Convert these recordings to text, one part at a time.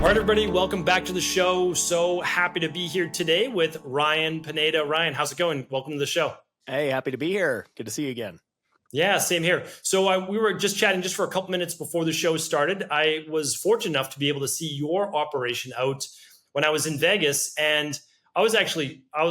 All right, everybody, welcome back to the show. So happy to be here today with Ryan Pineda. Ryan, how's it going? Welcome to the show. Hey, happy to be here. Good to see you again. Yeah, same here. So we were just chatting just for a couple minutes before the show started. I was fortunate enough to be able to see your operation out when I was in Vegas, and I was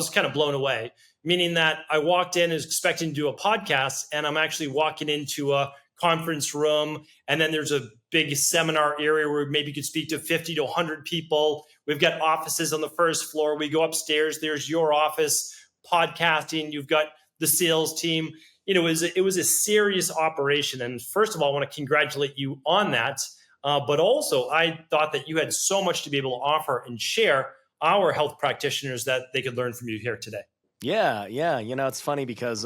kind of blown away, meaning that I walked in as expecting to do a podcast, and I'm actually walking into a conference room, and then there's a big seminar area where maybe you could speak to 50 to 100 people. We've got offices on the first floor. We go upstairs. There's your office, podcasting. You've got the sales team. You know, it was a serious operation. And first of all, I want to congratulate you on that. But also, I thought that you had so much to be able to offer and share our health practitioners that they could learn from you here today. Yeah. You know, it's funny because,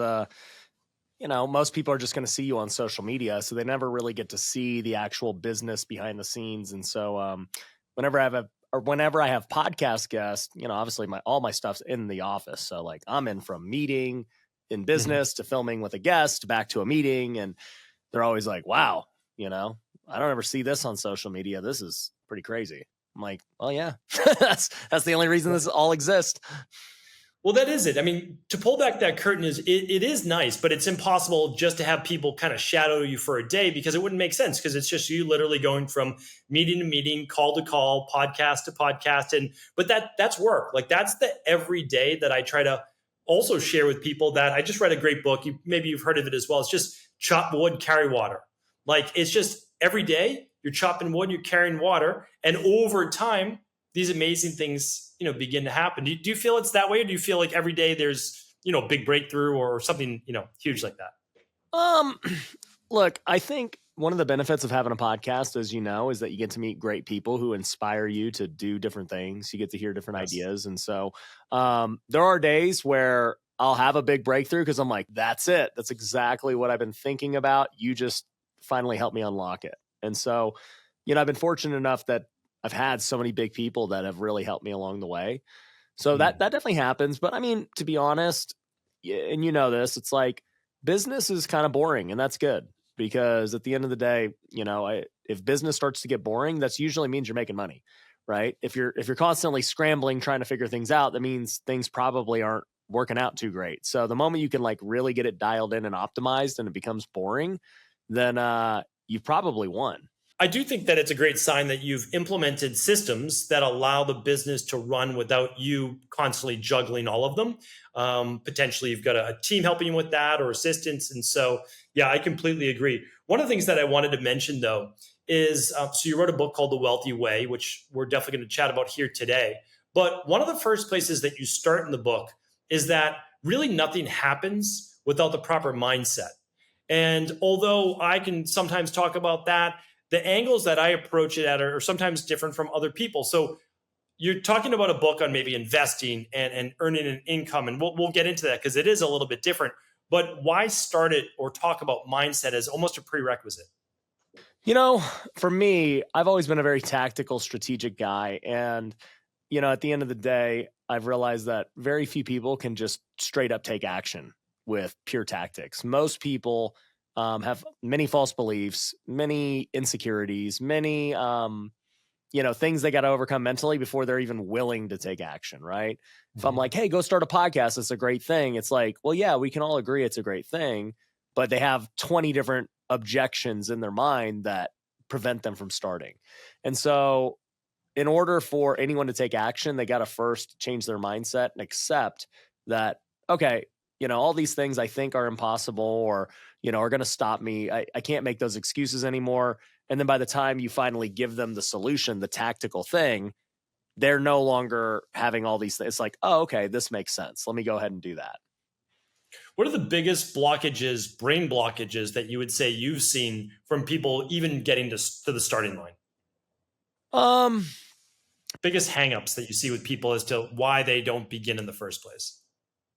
most people are just going to see you on social media, so they never really get to see the actual business behind the scenes. And so whenever I have podcast guests, obviously all my stuff's in the office. So like I'm in from meeting in business to filming with a guest, back to a meeting. And they're always like, wow, I don't ever see this on social media. This is pretty crazy. I'm like, well, yeah, that's the only reason this all exists. Well, that is it. I mean, to pull back that curtain it is nice, but it's impossible just to have people kind of shadow you for a day because it wouldn't make sense because it's just you literally going from meeting to meeting, call to call, podcast to podcast. But that's work. Like that's the everyday that I try to also share with people. That I just read a great book. Maybe you've heard of it as well. It's just chop wood, carry water. Like it's just every day you're chopping wood, you're carrying water. And over time, these amazing things, begin to happen. Do you feel it's that way? Or do you feel like every day there's, a big breakthrough or something, huge like that? Look, I think one of the benefits of having a podcast, as you know, is that you get to meet great people who inspire you to do different things. You get to hear different ideas. And so there are days where I'll have a big breakthrough because I'm like, that's it. That's exactly what I've been thinking about. You just finally helped me unlock it. And so, I've been fortunate enough that I've had so many big people that have really helped me along the way. So that definitely happens. But I mean, to be honest, and this, it's like business is kind of boring, and that's good because at the end of the day, if business starts to get boring, that's usually means you're making money, right? If you're constantly scrambling, trying to figure things out, that means things probably aren't working out too great. So the moment you can like really get it dialed in and optimized and it becomes boring, then you've probably won. I do think that it's a great sign that you've implemented systems that allow the business to run without you constantly juggling all of them. Potentially, you've got a team helping you with that or assistants. And so, yeah, I completely agree. One of the things that I wanted to mention, though, is so you wrote a book called The Wealthy Way, which we're definitely going to chat about here today. But one of the first places that you start in the book is that really nothing happens without the proper mindset. And although I can sometimes talk about that, the angles that I approach it at are sometimes different from other people. So you're talking about a book on maybe investing and earning an income, and we'll get into that because it is a little bit different. But why start it or talk about mindset as almost a prerequisite? For me, I've always been a very tactical, strategic guy. And, at the end of the day, I've realized that very few people can just straight up take action with pure tactics. Most people have many false beliefs, many insecurities, many, things they got to overcome mentally before they're even willing to take action, right? If I'm like, hey, go start a podcast, it's a great thing. It's like, well, yeah, we can all agree it's a great thing, but they have 20 different objections in their mind that prevent them from starting. And so in order for anyone to take action, they got to first change their mindset and accept that, okay, all these things I think are impossible or, are going to stop me. I can't make those excuses anymore. And then by the time you finally give them the solution, the tactical thing, they're no longer having all these things. It's like, oh, okay, this makes sense. Let me go ahead and do that. What are the biggest blockages, brain blockages that you would say you've seen from people even getting to the starting line? Biggest hangups that you see with people as to why they don't begin in the first place?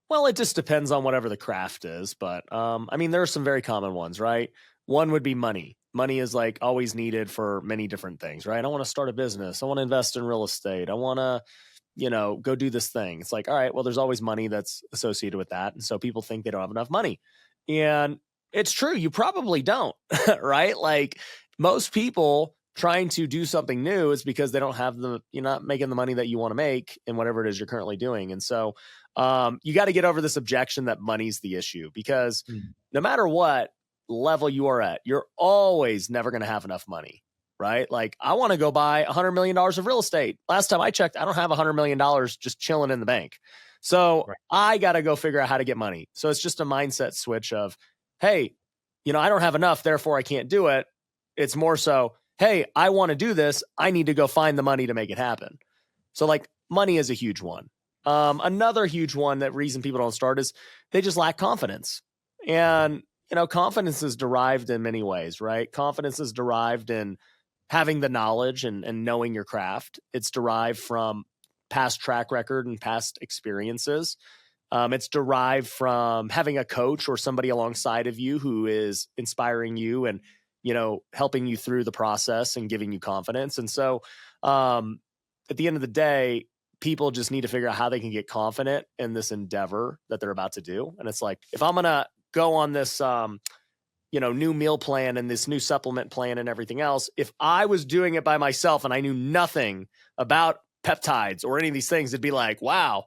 Well, it just depends on whatever the craft is. But there are some very common ones, right? One would be money. Money is like always needed for many different things, right? I want to start a business. I want to invest in real estate. I want to, go do this thing. It's like, all right, well, there's always money that's associated with that. And so people think they don't have enough money. And it's true. You probably don't, right? Like most people trying to do something new is because they don't have you're not making the money that you want to make in whatever it is you're currently doing. And so you got to get over this objection that money's the issue, because no matter what level you are at, you're always never going to have enough money, right? Like, I want to go buy $100 million of real estate. Last time I checked, I don't have $100 million just chilling in the bank. So I got to go figure out how to get money. So it's just a mindset switch of, hey, I don't have enough, therefore I can't do it. It's more so, hey, I want to do this. I need to go find the money to make it happen. So like, money is a huge one. Another huge one, that reason people don't start, is they just lack confidence. And, confidence is derived in many ways, right? Confidence is derived in having the knowledge and knowing your craft. It's derived from past track record and past experiences. It's derived from having a coach or somebody alongside of you who is inspiring you and, helping you through the process and giving you confidence. And so at the end of the day, people just need to figure out how they can get confident in this endeavor that they're about to do. And it's like, if I'm going to go on this, new meal plan and this new supplement plan and everything else, if I was doing it by myself and I knew nothing about peptides or any of these things, it'd be like, wow,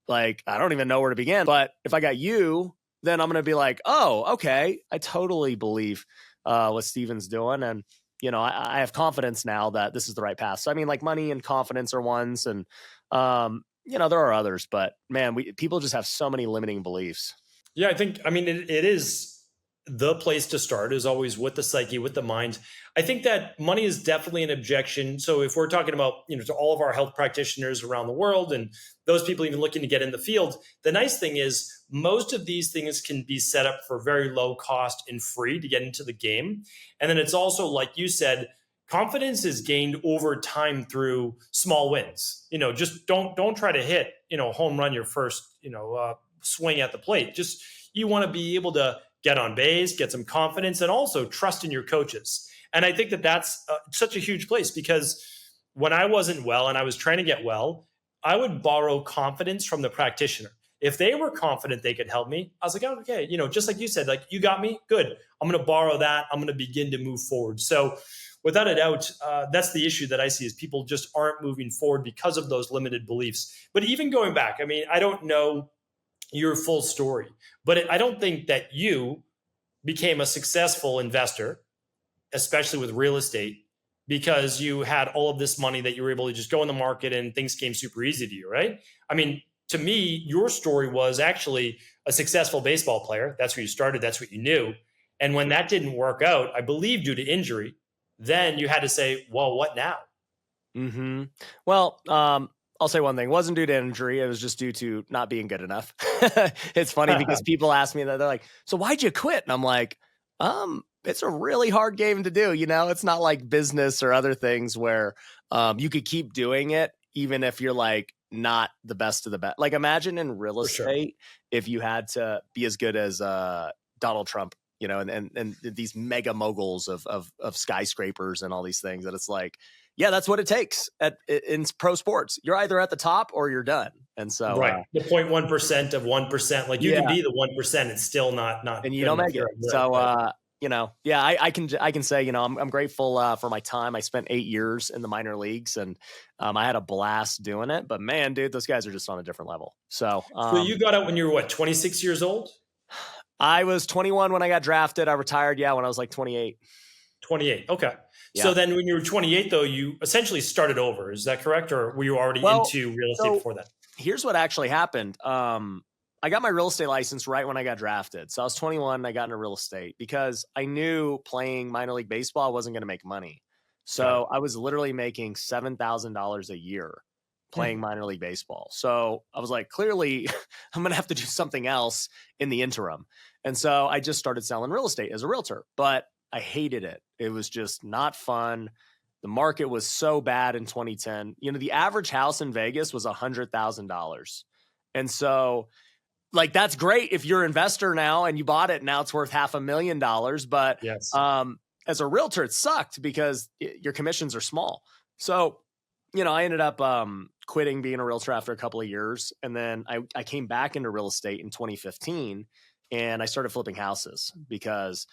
like, I don't even know where to begin. But if I got you, then I'm going to be like, oh, okay, I totally believe what Steven's doing. And, I have confidence now that this is the right path. So, I mean, like, money and confidence are ones, and, there are others, but man, people just have so many limiting beliefs. Yeah, it is the place to start, is always with the psyche, with the mind. I think that money is definitely an objection. So if we're talking about, to all of our health practitioners around the world and those people even looking to get in the field, the nice thing is most of these things can be set up for very low cost and free to get into the game. And then it's also, like you said, confidence is gained over time through small wins. Just don't try to hit, home run your first, swing at the plate. Just, you want to be able to get on base, get some confidence, and also trust in your coaches. And I think that that's such a huge place, because when I wasn't well and I was trying to get well, I would borrow confidence from the practitioner. If they were confident they could help me, I was like, oh, okay, just like you said, like, you got me, good. I'm going to borrow that. I'm going to begin to move forward. So without a doubt, that's the issue that I see, is people just aren't moving forward because of those limited beliefs. But even going back, I don't know your full story, but I don't think that you became a successful investor, especially with real estate, because you had all of this money that you were able to just go in the market and things came super easy to you, right? To me, your story was actually a successful baseball player. That's where you started. That's what you knew. And when that didn't work out, I believe due to injury, then you had to say, well, what now? Mm-hmm. Well, I'll say one thing. It wasn't due to injury. It was just due to not being good enough. It's funny because people ask me that. They're like, so why'd you quit? And I'm like, it's a really hard game to do. It's not like business or other things where you could keep doing it even if you're like not the best of the best. Like, imagine in real estate, if you had to be as good as Donald Trump, and these mega moguls of skyscrapers and all these things, that it's like, yeah, that's what it takes in pro sports. You're either at the top or you're done. And so, right, the 0.1% of 1%, like, you can be the 1%, it's still not, and you don't make it. So, I can say, I'm grateful for my time. I spent 8 years in the minor leagues, and I had a blast doing it. But man, dude, those guys are just on a different level. So you got out when you were 26 years old? I was 21 when I got drafted. I retired, when I was like 28. 28. Okay. Yeah. So then when you were 28, though, you essentially started over. Is that correct? Or were you already into real estate before that? Here's what actually happened. I got my real estate license right when I got drafted. So I was 21 and I got into real estate because I knew playing minor league baseball wasn't going to make money. So I was literally making $7,000 a year playing minor league baseball. So I was like, clearly I'm going to have to do something else in the interim. And so I just started selling real estate as a realtor, but I hated it. It was just not fun. The market was so bad in 2010. The average house in Vegas was $100,000. And so, like, that's great if you're an investor now and you bought it, now it's worth $500,000. But yes. As a realtor, it sucked because your commissions are small. So, I ended up quitting being a realtor after a couple of years. And then I came back into real estate in 2015 and I started flipping houses because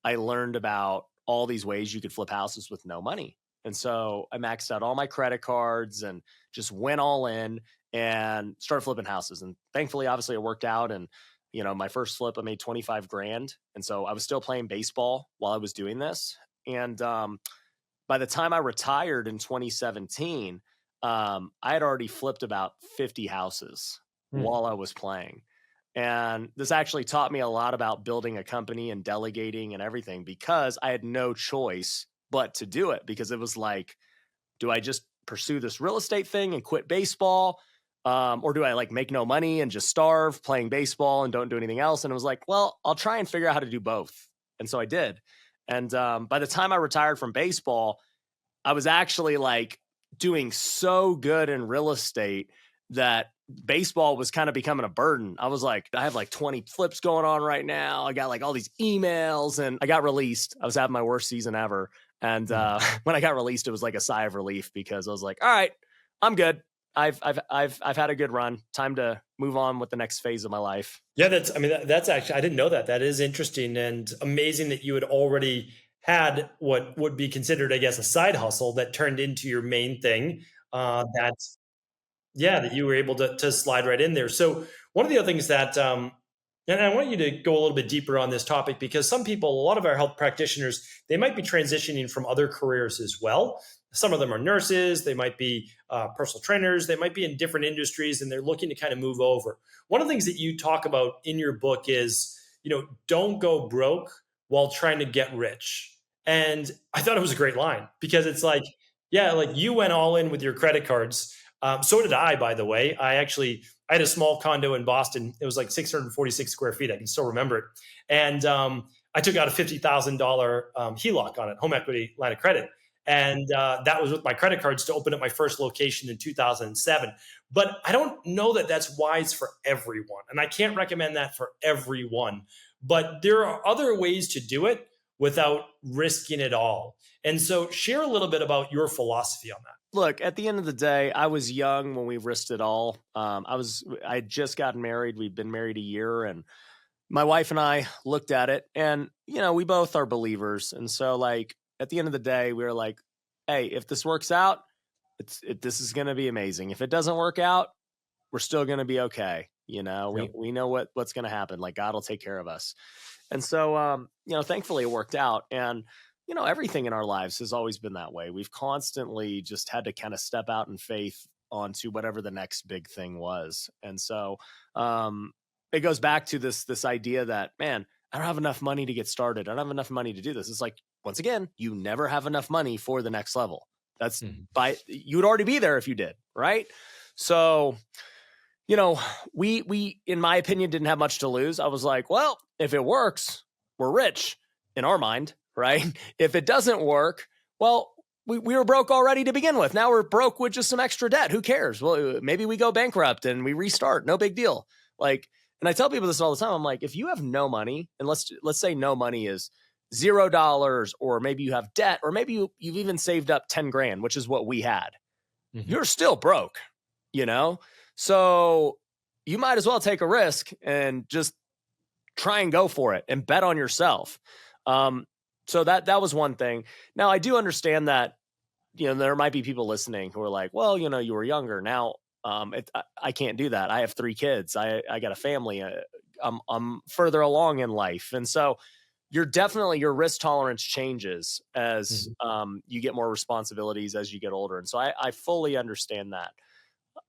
I learned about all these ways you could flip houses with no money. And so I maxed out all my credit cards and just went all in and started flipping houses. And thankfully, obviously it worked out. And, my first flip, I made 25 grand. And so I was still playing baseball while I was doing this. And by the time I retired in 2017, I had already flipped about 50 houses while I was playing. And this actually taught me a lot about building a company and delegating and everything, because I had no choice but to do it, because it was like, do I just pursue this real estate thing and quit baseball? Or do I like make no money and just starve playing baseball and don't do anything else? And it was like, well, I'll try and figure out how to do both. And so I did. And by the time I retired from baseball, I was actually like doing so good in real estate that baseball was kind of becoming a burden. I was like, I have like 20 flips going on right now. I got like all these emails, and I got released. I was having my worst season ever. And when I got released, it was like a sigh of relief, because I was like, all right, I'm good. I've had a good run. Time to move on with the next phase of my life. Yeah, that's actually, I didn't know that. That is interesting and amazing that you had already had what would be considered, I guess, a side hustle that turned into your main thing. That you were able to slide right in there. So one of the other things that, and I want you to go a little bit deeper on this topic, because some people, a lot of our health practitioners, they might be transitioning from other careers as well. Some of them are nurses, they might be personal trainers, they might be in different industries, and they're looking to kind of move over. One of the things that you talk about in your book is, don't go broke while trying to get rich. And I thought it was a great line, because it's like, yeah, like you went all in with your credit cards. So did I, by the way. I had a small condo in Boston. It was like 646 square feet. I can still remember it. And I took out a $50,000 HELOC on it, home equity line of credit. And that was with my credit cards to open up my first location in 2007. But I don't know that that's wise for everyone. And I can't recommend that for everyone. But there are other ways to do it without risking it all. And so share a little bit about your philosophy on that. Look, at the end of the day, I was young when we risked it all. I had just gotten married. We'd been married a year, and my wife and I looked at it, and, we both are believers. And so like, at the end of the day, we were like, hey, if this works out, this is going to be amazing. If it doesn't work out, we're still going to be okay. Yep. We know what's going to happen. Like, God will take care of us. And so, thankfully it worked out. And, everything in our lives has always been that way. We've constantly just had to kind of step out in faith onto whatever the next big thing was. And so it goes back to this idea that, man, I don't have enough money to get started. I don't have enough money to do this. It's like, once again, you never have enough money for the next level. That's you would already be there if you did, right? So, we, in my opinion, didn't have much to lose. I was like, well, if it works, we're rich in our mind, right? If it doesn't work, well, we were broke already to begin with. Now we're broke with just some extra debt. Who cares? Well, maybe we go bankrupt and we restart. No big deal. Like, and I tell people this all the time. I'm like, if you have no money, and let's say no money is $0, or maybe you have debt, or maybe you've even saved up 10 grand, which is what we had. You're still broke, So you might as well take a risk and just try and go for it and bet on yourself. So that was one thing. Now, I do understand that, there might be people listening who are like, well, you were younger. Now, I can't do that. I have 3 kids. I got a family. I'm further along in life. And so your risk tolerance changes as you get more responsibilities as you get older. And so I fully understand that.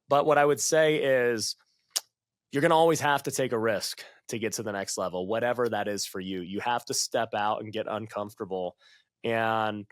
But what I would say is you're going to always have to take a risk to get to the next level, whatever that is for you. You have to step out and get uncomfortable. And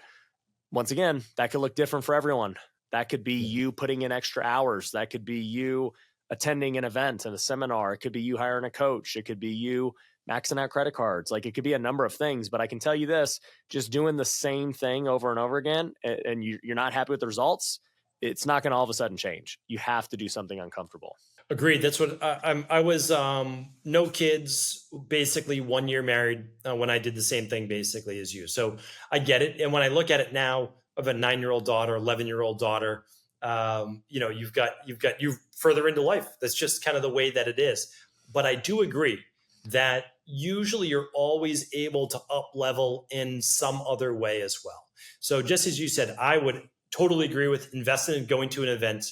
once again, that could look different for everyone. That could be you putting in extra hours. That could be you attending an event and a seminar. It could be you hiring a coach. It could be you maxing out credit cards. Like, it could be a number of things, but I can tell you this, just doing the same thing over and over again, and you're not happy with the results, it's not going to all of a sudden change. You have to do something uncomfortable. Agreed. That's what I was. No kids, basically 1 year married when I did the same thing basically as you. So I get it. And when I look at it now, of a 9-year-old daughter, 11-year-old daughter, you're further into life. That's just kind of the way that it is. But I do agree that usually you're always able to up level in some other way as well. So just as you said, I would totally agree with investing in going to an event,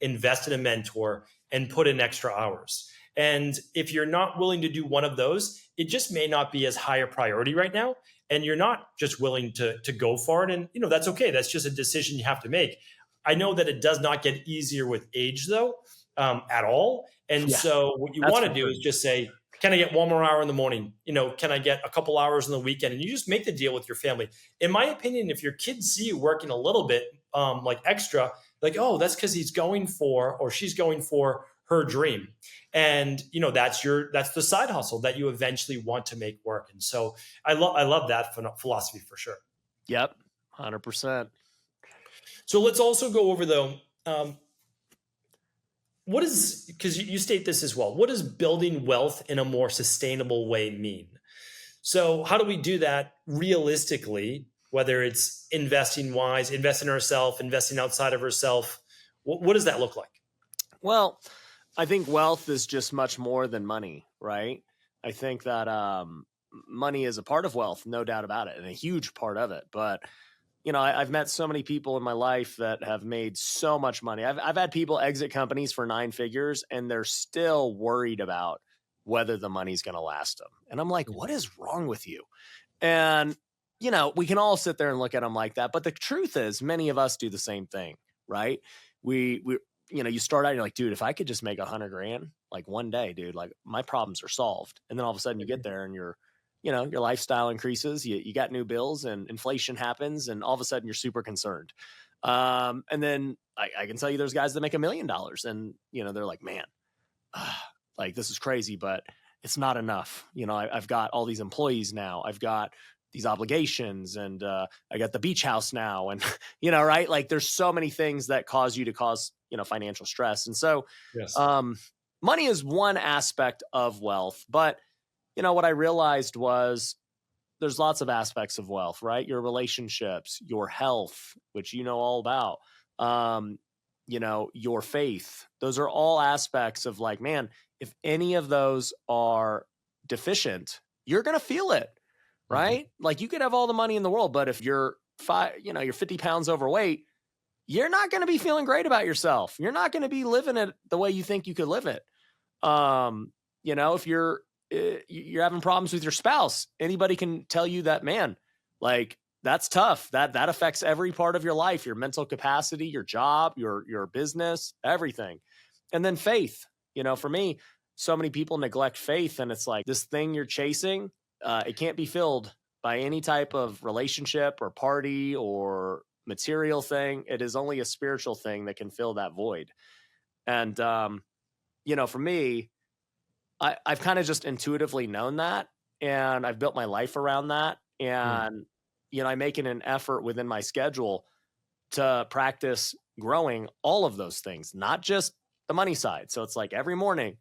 invest in a mentor, and put in extra hours. And if you're not willing to do one of those, it just may not be as high a priority right now. And you're not just willing to go for it. And, that's okay. That's just a decision you have to make. I know that it does not get easier with age, though, at all. And Yeah, so what you that's want to for do sure. is just say, can I get one more hour in the morning? Can I get a couple hours on the weekend? And you just make the deal with your family. In my opinion, if your kids see you working a little bit, like extra, like, oh, that's because he's going for, or she's going for her dream. And, that's the side hustle that you eventually want to make work. And so I love that philosophy for sure. Yep, 100%. So let's also go over though, what is, because you state this as well, what does building wealth in a more sustainable way mean? So how do we do that realistically, whether it's investing wise, investing in ourselves, investing outside of ourselves? What does that look like? Well, I think wealth is just much more than money, right? I think that money is a part of wealth, no doubt about it, and a huge part of it. But I've met so many people in my life that have made so much money. I've had people exit companies for 9 figures, and they're still worried about whether the money's going to last them. And I'm like, what is wrong with you? And we can all sit there and look at them like that, but the truth is, many of us do the same thing, right? We you start out, you're like, dude, if I could just make 100 grand, like one day, dude, like my problems are solved. And then all of a sudden you get there and your lifestyle increases, you got new bills and inflation happens. And all of a sudden you're super concerned. And then I can tell you there's guys that make $1 million and, they're like, man, like this is crazy, but it's not enough. I've got all these employees now. I've got these obligations and I got the beach house now. And, right. Like there's so many things that cause you to cause, financial stress. And so Yes. money is one aspect of wealth, but what I realized was there's lots of aspects of wealth, right? Your relationships, your health, which all about, your faith. Those are all aspects of like, man, if any of those are deficient, you're going to feel it, right? Mm-hmm. Like you could have all the money in the world, but if you're you're 50 pounds overweight, you're not going to be feeling great about yourself. You're not going to be living it the way you think you could live it. If you're having problems with your spouse, anybody can tell you that, man, like that's tough. That affects every part of your life, your mental capacity, your job, your business, everything. And then faith, for me, so many people neglect faith, and it's like this thing you're chasing, it can't be filled by any type of relationship or party or material thing. It is only a spiritual thing that can fill that void. And, for me, I've kind of just intuitively known that, and I've built my life around that. And, I make it an effort within my schedule to practice growing all of those things, not just the money side. So it's like every morning,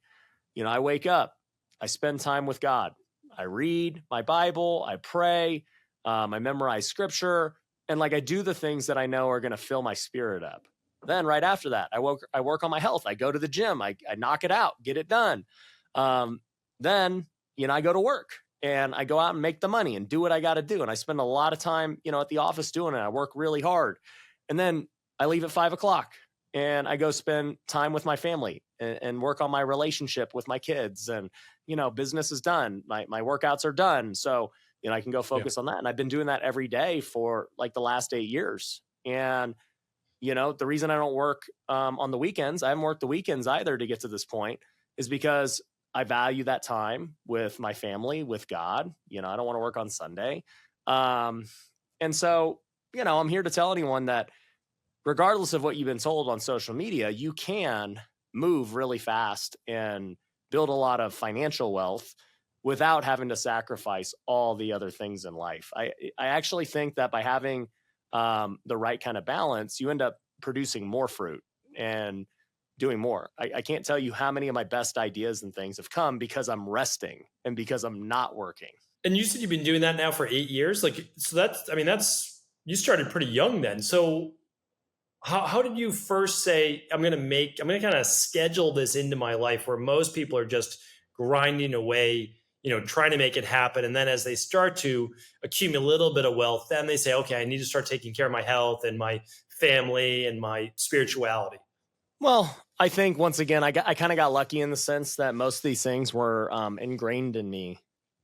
I wake up, I spend time with God. I read my Bible, I pray, I memorize scripture, and like I do the things that I know are going to fill my spirit up. Then right after that, I work on my health. I go to the gym, I knock it out, get it done. Then, I go to work and I go out and make the money and do what I got to do. And I spend a lot of time, at the office doing it. I work really hard. And then I leave at 5:00 and I go spend time with my family and work on my relationship with my kids. And, business is done. My workouts are done. So, I can go focus on that. And I've been doing that every day for like the last 8 years. And, the reason I don't work on the weekends, I haven't worked the weekends either to get to this point, is because I value that time with my family, with God. I don't want to work on Sunday. And so, I'm here to tell anyone that regardless of what you've been told on social media, you can move really fast and build a lot of financial wealth without having to sacrifice all the other things in life. I actually think that by having the right kind of balance, you end up producing more fruit and doing more. I can't tell you how many of my best ideas and things have come because I'm resting and because I'm not working. And you said you've been doing that now for 8 years. Like, so that's, you started pretty young then. So how did you first say, I'm going to kind of schedule this into my life, where most people are just grinding away, trying to make it happen. And then as they start to accumulate a little bit of wealth, then they say, okay, I need to start taking care of my health and my family and my spirituality. Well, I think once again, I kind of got lucky in the sense that most of these things were ingrained in me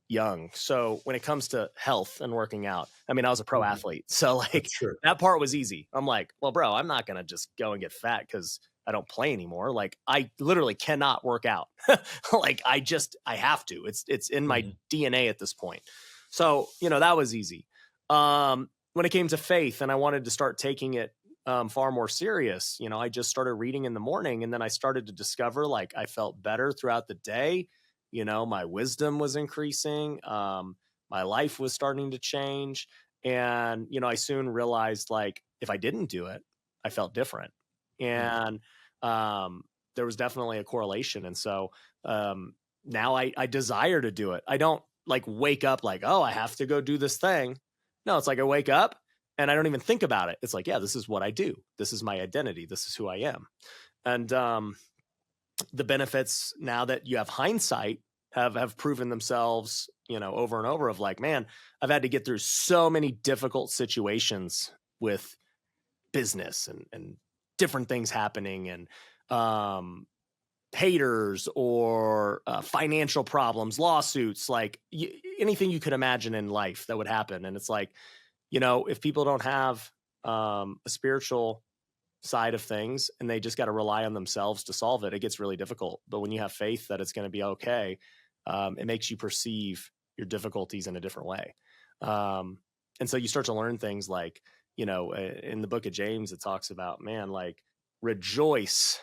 young. So when it comes to health and working out, I mean, I was a pro athlete. So like That's true. that part was easy. I'm like, well, bro, I'm not going to just go and get fat because I don't play anymore. Like I literally cannot work out. Like I have to. It's in my DNA at this point. So, that was easy. When it came to faith and I wanted to start taking it far more serious, I just started reading in the morning, and then I started to discover like I felt better throughout the day. My wisdom was increasing. My life was starting to change. And, I soon realized like if I didn't do it, I felt different. And there was definitely a correlation. And so now I desire to do it. I don't like wake up like, oh, I have to go do this thing. No, it's like I wake up and I don't even think about it. It's like, yeah, this is what I do. This is my identity. This is who I am. And the benefits now that you have hindsight have proven themselves, over and over of like, man, I've had to get through so many difficult situations with business and different things happening and haters or financial problems, lawsuits, like anything you could imagine in life that would happen. And it's like, if people don't have a spiritual side of things and they just got to rely on themselves to solve it, it gets really difficult. But when you have faith that it's going to be okay, it makes you perceive your difficulties in a different way. And so you start to learn things like, in the book of James, it talks about, man, like rejoice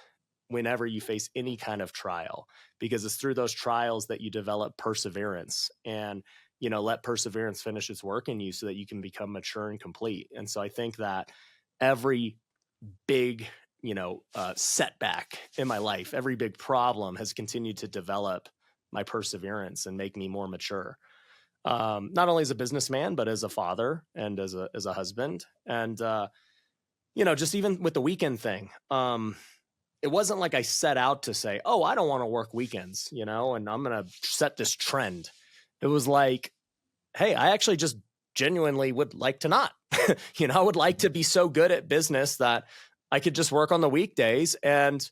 whenever you face any kind of trial, because it's through those trials that you develop perseverance, and, let perseverance finish its work in you so that you can become mature and complete. And so I think that every big, setback in my life, every big problem has continued to develop my perseverance and make me more mature. Not only as a businessman, but as a father and as a husband. And, just even with the weekend thing, it wasn't like I set out to say, oh, I don't want to work weekends, and I'm going to set this trend. It was like, hey, I actually just genuinely would like to not, I would like to be so good at business that I could just work on the weekdays, and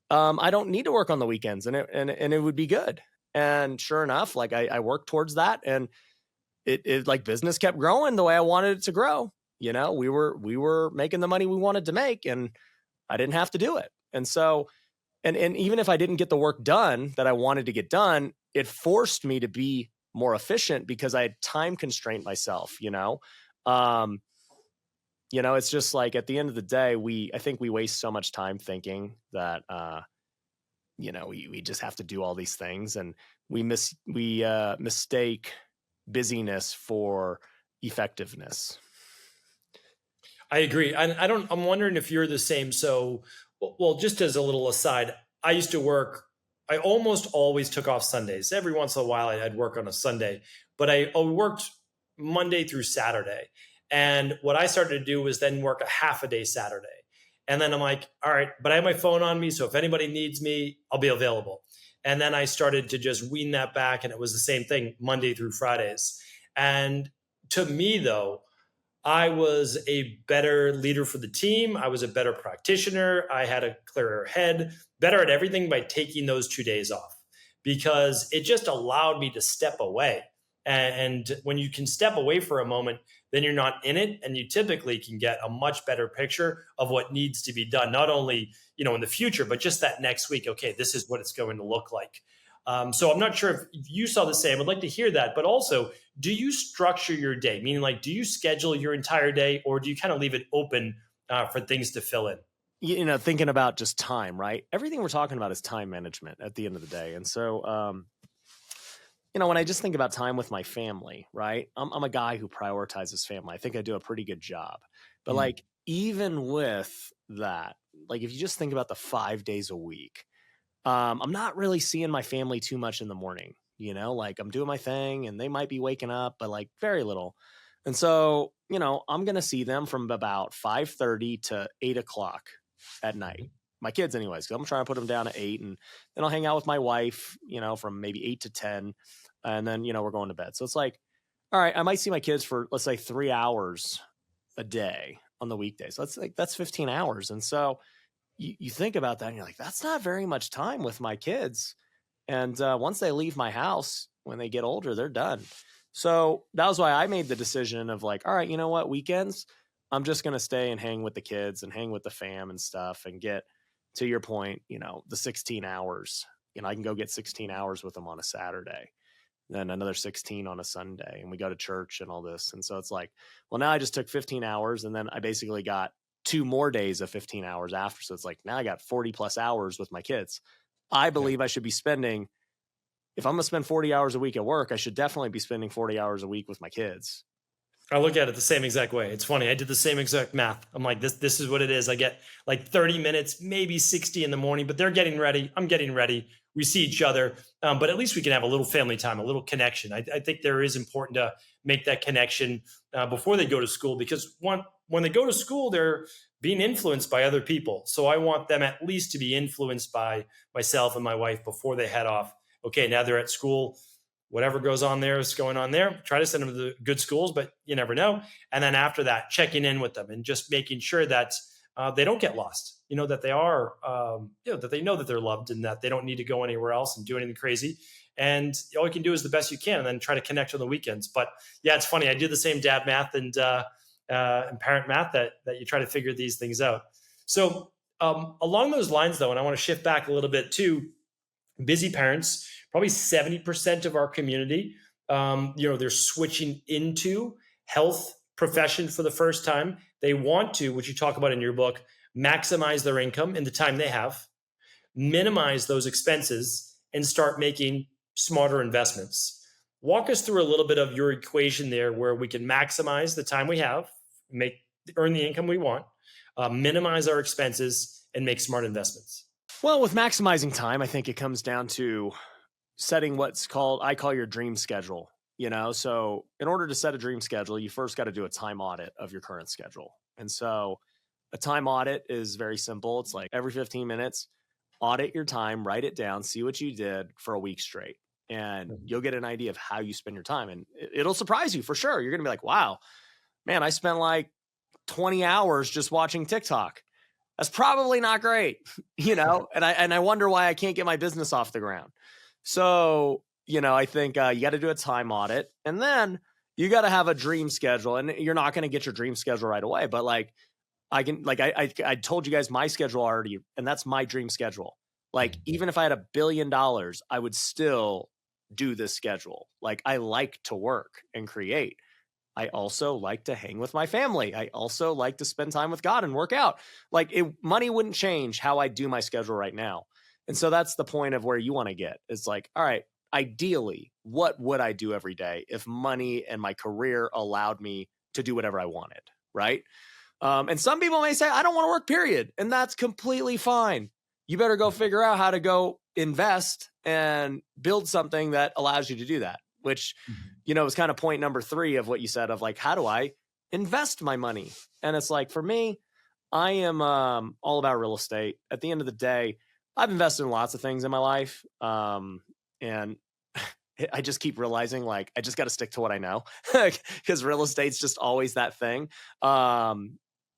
I don't need to work on the weekends, and it would be good. And sure enough, like I worked towards that, and it like business kept growing the way I wanted it to grow. We were making the money we wanted to make, and I didn't have to do it. And so, and even if I didn't get the work done that I wanted to get done, it forced me to be more efficient because I had time constrained myself, it's just like at the end of the day, I think we waste so much time thinking that, we just have to do all these things, and we mistake busyness for effectiveness. I agree. I'm wondering if you're the same. So, well, just as a little aside, I used to work, I almost always took off Sundays. Every once in a while I'd work on a Sunday, but I worked Monday through Saturday. And what I started to do was then work a half a day Saturday. And then I'm like, all right, but I have my phone on me. So if anybody needs me, I'll be available. And then I started to just wean that back. And it was the same thing Monday through Fridays. And to me, though, I was a better leader for the team. I was a better practitioner. I had a clearer head, better at everything by taking those 2 days off, because it just allowed me to step away. And when you can step away for a moment, then you're not in it, and you typically can get a much better picture of what needs to be done, not only in the future, but just that next week. Okay, this is what it's going to look like. So I'm not sure if you saw the same. I'd like to hear that. But also, do you structure your day? Meaning, like, do you schedule your entire day, or do you kind of leave it open for things to fill in? Thinking about just time, right? Everything we're talking about is time management at the end of the day. And so, when I just think about time with my family, right? I'm a guy who prioritizes family. I think I do a pretty good job. But like, even with that, like, if you just think about the 5 days a week, I'm not really seeing my family too much in the morning, like I'm doing my thing and they might be waking up, but like very little. And so, I'm going to see them from about 5:30 to 8 o'clock at night. My kids anyways, 'cause I'm trying to put them down at 8, and then I'll hang out with my wife, from maybe 8 to 10. and then, we're going to bed. So it's like, all right, I might see my kids for, let's say, 3 hours a day on the weekdays. That's 15 hours. And so you think about that and you're like, that's not very much time with my kids. And once they leave my house, when they get older, they're done. So that was why I made the decision of like, all right, you know what, weekends, I'm just going to stay and hang with the kids and hang with the fam and stuff and get, to your point, the 16 hours. I can go get 16 hours with them on a Saturday, then another 16 on a Sunday, and we go to church and all this. And so it's like, well, now I just took 15 hours and then I basically got 2 more days of 15 hours after. So it's like, now I got 40 plus hours with my kids. I believe I should be spending, if I'm going to spend 40 hours a week at work, I should definitely be spending 40 hours a week with my kids. I look at it the same exact way. It's funny. I did the same exact math. I'm like, this is what it is. I get like 30 minutes, maybe 60 in the morning, but they're getting ready. I'm getting ready. We see each other, but at least we can have a little family time, a little connection. I think there is important to make that connection before they go to school, because when they go to school, they're being influenced by other people. So I want them at least to be influenced by myself and my wife before they head off. Okay, now they're at school. Whatever goes on there is going on there. Try to send them to the good schools, but you never know. And then after that, checking in with them and just making sure that they don't get lost. That they are, that they know that they're loved and that they don't need to go anywhere else and do anything crazy. And all you can do is the best you can, and then try to connect on the weekends. But yeah, it's funny. I do the same dad math and parent math that you try to figure these things out. So along those lines, though, and I want to shift back a little bit to busy parents. Probably 70% of our community, they're switching into health profession for the first time. They want to, which you talk about in your book, maximize their income in the time they have, minimize those expenses, and start making smarter investments. Walk us through a little bit of your equation there, where we can maximize the time we have, earn the income we want, minimize our expenses, and make smart investments. Well, with maximizing time, I think it comes down to setting I call your dream schedule. So in order to set a dream schedule, you first got to do a time audit of your current schedule. And so a time audit is very simple. It's like every 15 minutes, audit your time, write it down, see what you did for a week straight. And you'll get an idea of how you spend your time. And it'll surprise you for sure. You're going to be like, wow, man, I spent like 20 hours just watching TikTok. That's probably not great, and I wonder why I can't get my business off the ground. So, I think you got to do a time audit, and then you got to have a dream schedule. And you're not going to get your dream schedule right away, but I told you guys my schedule already, and that's my dream schedule. Like, even if I had $1 billion, I would still do this schedule. Like, I like to work and create. I also like to hang with my family. I also like to spend time with God and work out. Money wouldn't change how I do my schedule right now. And so that's the point of where you want to get. It's like, all right, ideally, what would I do every day if money and my career allowed me to do whatever I wanted, right? And some people may say, I don't want to work, period. And that's completely fine. You better go figure out how to go invest and build something that allows you to do that, which, is kind of point number 3 of what you said of like, how do I invest my money? And it's like, for me, I am all about real estate. At the end of the day, I've invested in lots of things in my life. And I just keep realizing like, I just got to stick to what I know because real estate's just always that thing. And,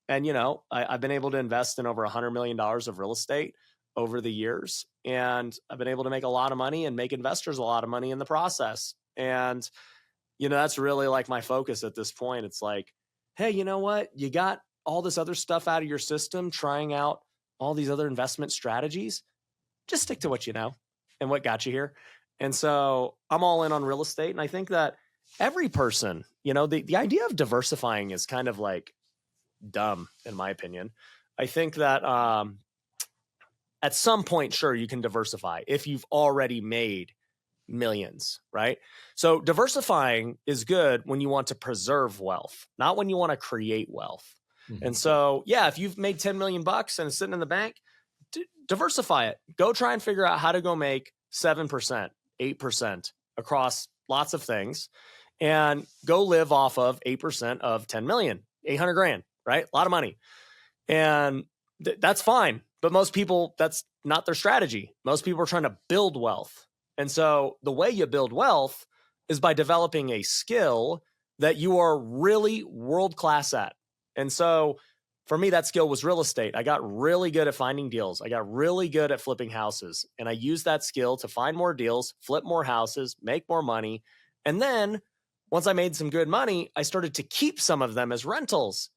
I've been able to invest in over $100 million of real estate over the years. And I've been able to make a lot of money and make investors a lot of money in the process. And, that's really like my focus at this point. It's like, hey, you know what? You got all this other stuff out of your system, trying out all these other investment strategies. Just stick to what you know and what got you here. And so I'm all in on real estate. And I think that every person, the idea of diversifying is kind of like dumb, in my opinion. I think that at some point, sure, you can diversify if you've already made millions, right? So diversifying is good when you want to preserve wealth, not when you want to create wealth. And so, yeah, if you've made 10 million bucks and it's sitting in the bank, diversify it. Go try and figure out how to go make 7%, 8% across lots of things and go live off of 8% of 10 million, 800 grand, right? A lot of money. And that's fine. But most people, that's not their strategy. Most people are trying to build wealth. And so the way you build wealth is by developing a skill that you are really world-class at. And so for me, that skill was real estate. I got really good at finding deals. I got really good at flipping houses. And I used that skill to find more deals, flip more houses, make more money. And then once I made some good money, I started to keep some of them as rentals.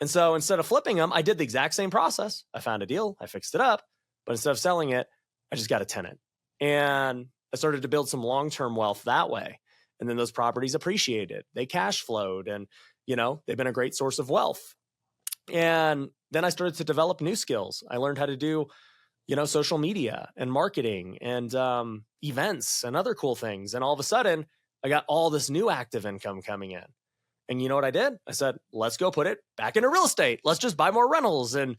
And so instead of flipping them, I did the exact same process. I found a deal, I fixed it up, but instead of selling it, I just got a tenant. And I started to build some long-term wealth that way. And then those properties appreciated. They cash flowed and, they've been a great source of wealth. And then I started to develop new skills. I learned how to do, social media and marketing and events and other cool things. And all of a sudden, I got all this new active income coming in. And you know what I did? I said, let's go put it back into real estate. Let's just buy more rentals and,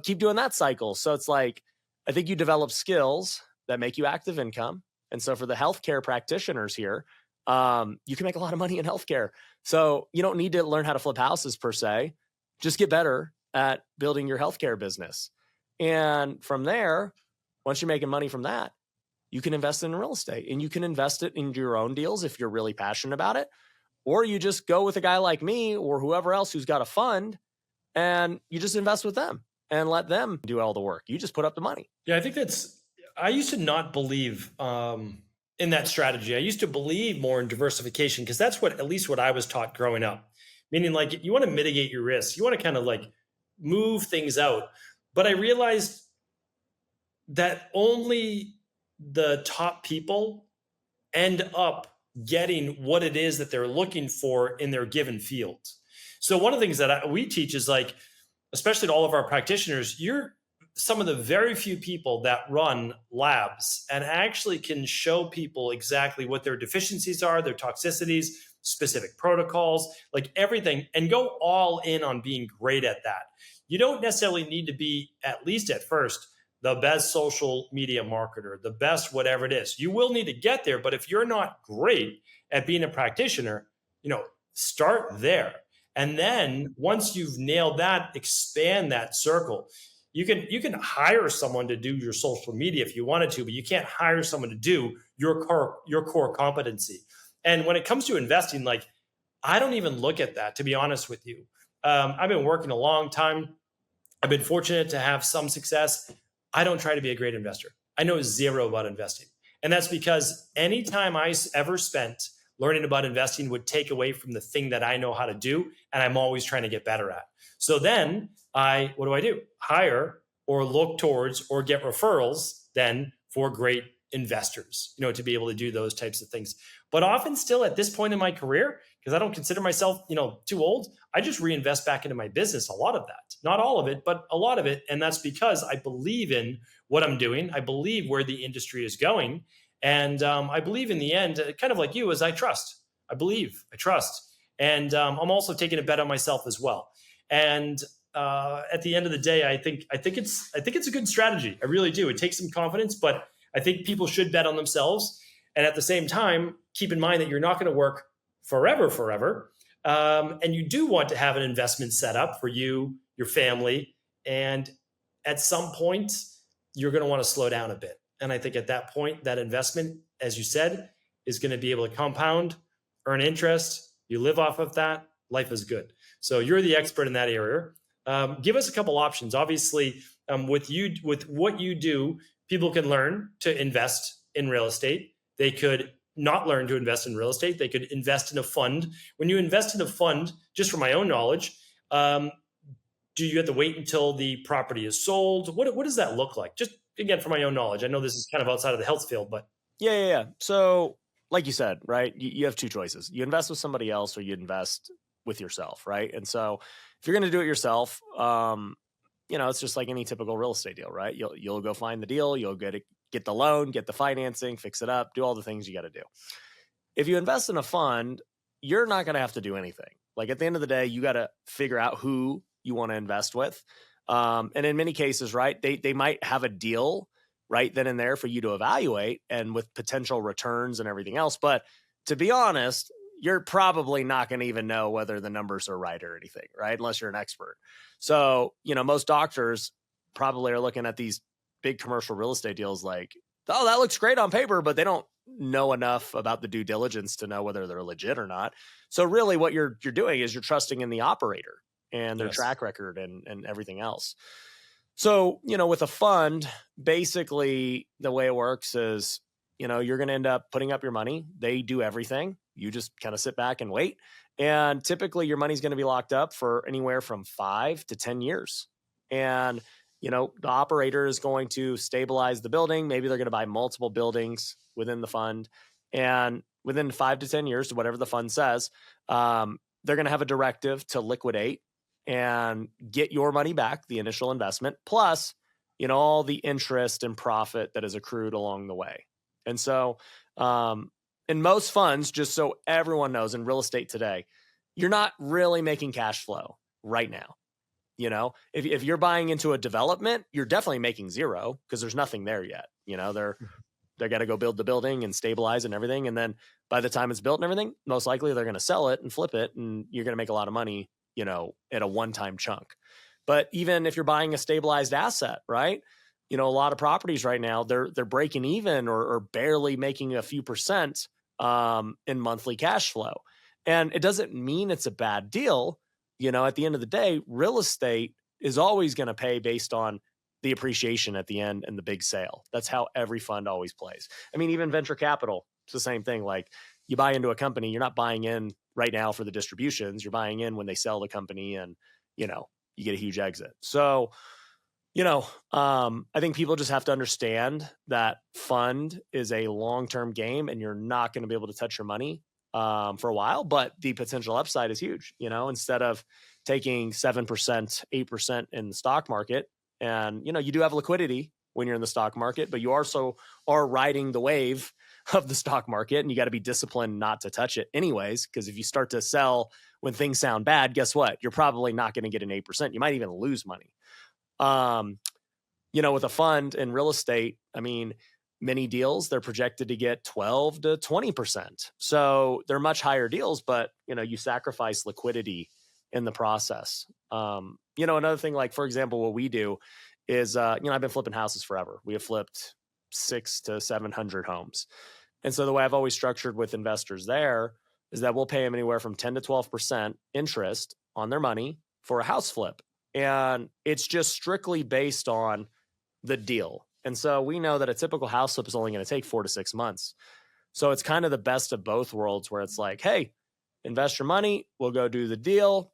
keep doing that cycle. So it's like, I think you develop skills that make you active income. And so for the healthcare practitioners here, you can make a lot of money in healthcare. So you don't need to learn how to flip houses per se. Just get better at building your healthcare business. And from there, once you're making money from that, you can invest in real estate and you can invest it into your own deals if you're really passionate about it. Or you just go with a guy like me or whoever else who's got a fund and you just invest with them and let them do all the work. You just put up the money. Yeah, I used to not believe in that strategy. I used to believe more in diversification because that's at least what I was taught growing up. Meaning like you want to mitigate your risk. You want to kind of like move things out. But I realized that only the top people end up getting what it is that they're looking for in their given field. So one of the things that we teach is like, especially to all of our practitioners, you're some of the very few people that run labs and actually can show people exactly what their deficiencies are, their toxicities, specific protocols, like everything, and go all in on being great at that. You don't necessarily need to be, at least at first, the best social media marketer, the best whatever it is. You will need to get there, but if you're not great at being a practitioner, start there. And then once you've nailed that, expand that circle. You can hire someone to do your social media if you wanted to, but you can't hire someone to do your core competency. And when it comes to investing, like I don't even look at that, to be honest with you. I've been working a long time. I've been fortunate to have some success. I don't try to be a great investor. I know zero about investing. And that's because anytime I ever spent learning about investing would take away from the thing that I know how to do. And I'm always trying to get better at. So then what do? Hire or look towards or get referrals then for great investors, to be able to do those types of things. But often still at this point in my career, because I don't consider myself, too old, I just reinvest back into my business, a lot of that. Not all of it, but a lot of it. And that's because I believe in what I'm doing. I believe where the industry is going. And I believe in the end, kind of like you, is I trust. I believe, I trust. And I'm also taking a bet on myself as well. And at the end of the day, I think it's a good strategy. I really do. It takes some confidence, but I think people should bet on themselves. And at the same time, keep in mind that you're not going to work forever. And you do want to have an investment set up for you, your family. And at some point, you're going to want to slow down a bit. And I think at that point, that investment, as you said, is going to be able to compound, earn interest. You live off of that. Life is good. So you're the expert in that area. Give us a couple options. Obviously, with what you do, people can learn to invest in real estate. They could not learn to invest in real estate. They could invest in a fund. When you invest in a fund, just from my own knowledge, do you have to wait until the property is sold? What does that look like? Just again, from my own knowledge. I know this is kind of outside of the health field, but. Yeah. So like you said, right, you have two choices. You invest with somebody else or you invest with yourself, right? And so if you're going to do it yourself, it's just like any typical real estate deal, right? You'll go find the deal, you'll get the loan, get the financing, fix it up, do all the things you got to do. If you invest in a fund, you're not going to have to do anything. Like at the end of the day, you got to figure out who you want to invest with. And in many cases, right, they might have a deal right then and there for you to evaluate and with potential returns and everything else. But to be honest, you're probably not going to even know whether the numbers are right or anything, right? Unless you're an expert. So, most doctors probably are looking at these big commercial real estate deals like, oh, that looks great on paper, but they don't know enough about the due diligence to know whether they're legit or not. So really what you're doing is you're trusting in the operator and their Yes. track record and everything else. So, with a fund, basically the way it works is, you're going to end up putting up your money. They do everything. You just kind of sit back and wait. And typically your money's going to be locked up for anywhere from 5 to 10 years. And, the operator is going to stabilize the building. Maybe they're going to buy multiple buildings within the fund. And within 5 to 10 years, whatever the fund says, they're going to have a directive to liquidate and get your money back, the initial investment, plus, all the interest and profit that is accrued along the way. And so, in most funds, just so everyone knows, in real estate today, you're not really making cash flow right now. If you're buying into a development, you're definitely making zero because there's nothing there yet. They're got to go build the building and stabilize and everything. And then by the time it's built and everything, most likely they're going to sell it and flip it, and you're going to make a lot of money, at a one-time chunk. But even if you're buying a stabilized asset, right? A lot of properties right now, they're breaking even or barely making a few percent in monthly cash flow. And it doesn't mean it's a bad deal. At the end of the day, real estate is always going to pay based on the appreciation at the end and the big sale. That's how every fund always plays. I mean, even venture capital, it's the same thing. Like, you buy into a company, you're not buying in right now for the distributions. You're buying in when they sell the company and, you get a huge exit. So, I think people just have to understand that fund is a long-term game and you're not going to be able to touch your money for a while, but the potential upside is huge. Instead of taking 7%, 8% in the stock market, and, you do have liquidity when you're in the stock market, but you also are riding the wave of the stock market, and you got to be disciplined not to touch it anyways. Because if you start to sell when things sound bad, guess what? You're probably not going to get an 8%. You might even lose money. With a fund in real estate, I mean, many deals, they're projected to get 12 to 20%. So they're much higher deals, but, you sacrifice liquidity in the process. Another thing, like, for example, what we do is, I've been flipping houses forever. We have flipped 600 to 700 homes. And so the way I've always structured with investors there is that we'll pay them anywhere from 10 to 12% interest on their money for a house flip. And it's just strictly based on the deal. And so we know that a typical house flip is only going to take 4 to 6 months. So it's kind of the best of both worlds, where it's like, hey, invest your money, we'll go do the deal.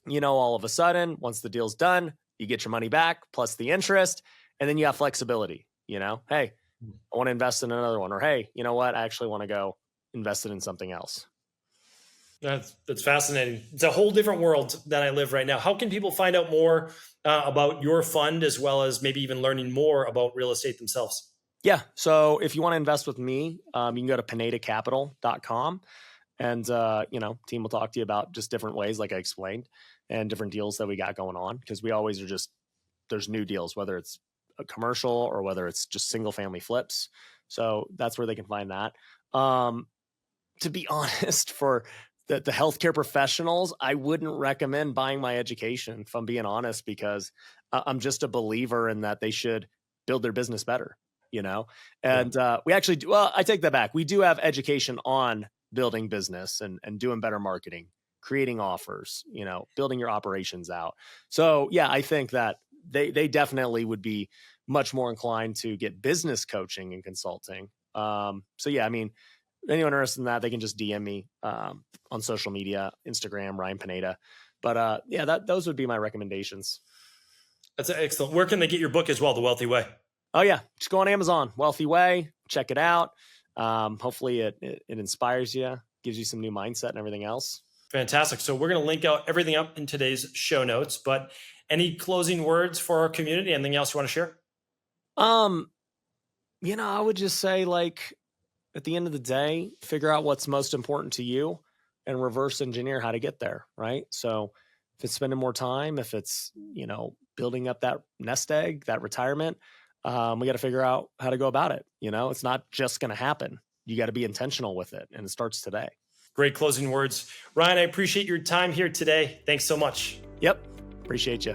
All of a sudden, once the deal's done, you get your money back plus the interest, and then you have flexibility. Hey, I want to invest in another one, or hey, you know what? I actually want to go invest it in something else. That's fascinating. It's a whole different world that I live right now. How can people find out more about your fund, as well as maybe even learning more about real estate themselves? Yeah. So if you want to invest with me, you can go to pinedacapital.com, and, team will talk to you about just different ways, like I explained, and different deals that we got going on. Because we always are there's new deals, whether it's a commercial or whether it's just single family flips. So that's where they can find that. To be honest, for the healthcare professionals, I wouldn't recommend buying my education, if I'm being honest, because I'm just a believer in that they should build their business better, and we actually do. Well, I take that back. We do have education on building business and doing better marketing, creating offers, building your operations out. So yeah, I think that they definitely would be much more inclined to get business coaching and consulting. So yeah, I mean, anyone interested in that, they can just DM me on social media, Instagram, Ryan Pineda. But yeah, those would be my recommendations. That's excellent. Where can they get your book as well, The Wealthy Way? Oh yeah, just go on Amazon, Wealthy Way, check it out. Hopefully it inspires you, gives you some new mindset and everything else. Fantastic. So we're going to link out everything up in today's show notes, but any closing words for our community? Anything else you want to share? I would just say, like, at the end of the day, figure out what's most important to you and reverse engineer how to get there. Right. So if it's spending more time, if it's, building up that nest egg, that retirement, we got to figure out how to go about it. It's not just going to happen. You got to be intentional with it. And it starts today. Great closing words. Ryan, I appreciate your time here today. Thanks so much. Yep. Appreciate you.